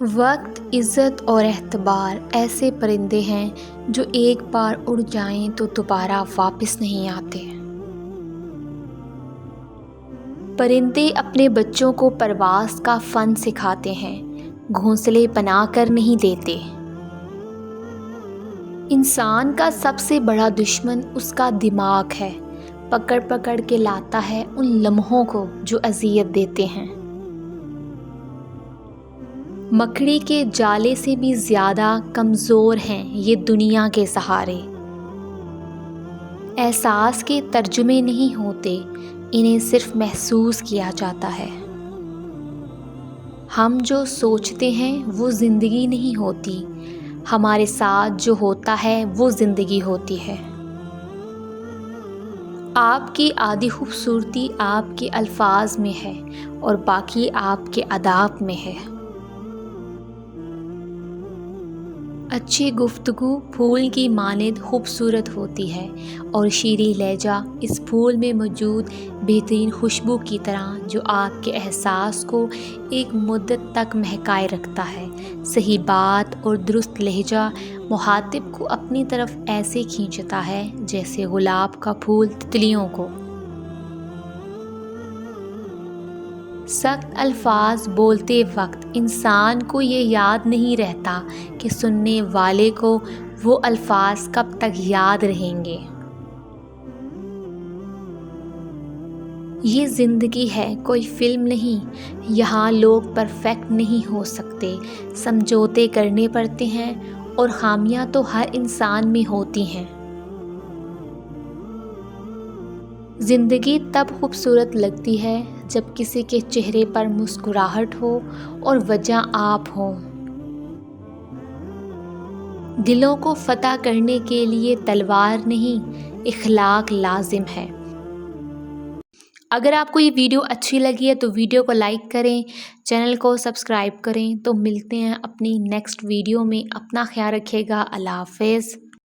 وقت، عزت اور اعتبار ایسے پرندے ہیں جو ایک بار اڑ جائیں تو دوبارہ واپس نہیں آتے۔ پرندے اپنے بچوں کو پرواز کا فن سکھاتے ہیں، گھونسلے بنا کر نہیں دیتے۔ انسان کا سب سے بڑا دشمن اس کا دماغ ہے، پکڑ پکڑ کے لاتا ہے ان لمحوں کو جو اذیت دیتے ہیں۔ مکڑی کے جالے سے بھی زیادہ کمزور ہیں یہ دنیا کے سہارے۔ احساس کے ترجمے نہیں ہوتے، انہیں صرف محسوس کیا جاتا ہے۔ ہم جو سوچتے ہیں وہ زندگی نہیں ہوتی، ہمارے ساتھ جو ہوتا ہے وہ زندگی ہوتی ہے۔ آپ کی آدھی خوبصورتی آپ کے الفاظ میں ہے اور باقی آپ کے آداب میں ہے۔ اچھی گفتگو پھول کی مانند خوبصورت ہوتی ہے اور شیریں لہجہ اس پھول میں موجود بہترین خوشبو کی طرح جو آپ کے احساس کو ایک مدت تک مہکائے رکھتا ہے۔ صحیح بات اور درست لہجہ مخاطب کو اپنی طرف ایسے کھینچتا ہے جیسے گلاب کا پھول تتلیوں کو۔ سخت الفاظ بولتے وقت انسان کو یہ یاد نہیں رہتا کہ سننے والے کو وہ الفاظ کب تک یاد رہیں گے۔ یہ زندگی ہے، کوئی فلم نہیں، یہاں لوگ پرفیکٹ نہیں ہو سکتے، سمجھوتے کرنے پڑتے ہیں اور خامیاں تو ہر انسان میں ہوتی ہیں۔ زندگی تب خوبصورت لگتی ہے جب کسی کے چہرے پر مسکراہٹ ہو اور وجہ آپ ہوں۔ دلوں کو فتح کرنے کے لیے تلوار نہیں، اخلاق لازم ہے۔ اگر آپ کو یہ ویڈیو اچھی لگی ہے تو ویڈیو کو لائک کریں، چینل کو سبسکرائب کریں۔ تو ملتے ہیں اپنی نیکسٹ ویڈیو میں، اپنا خیال رکھیے گا، اللہ حافظ۔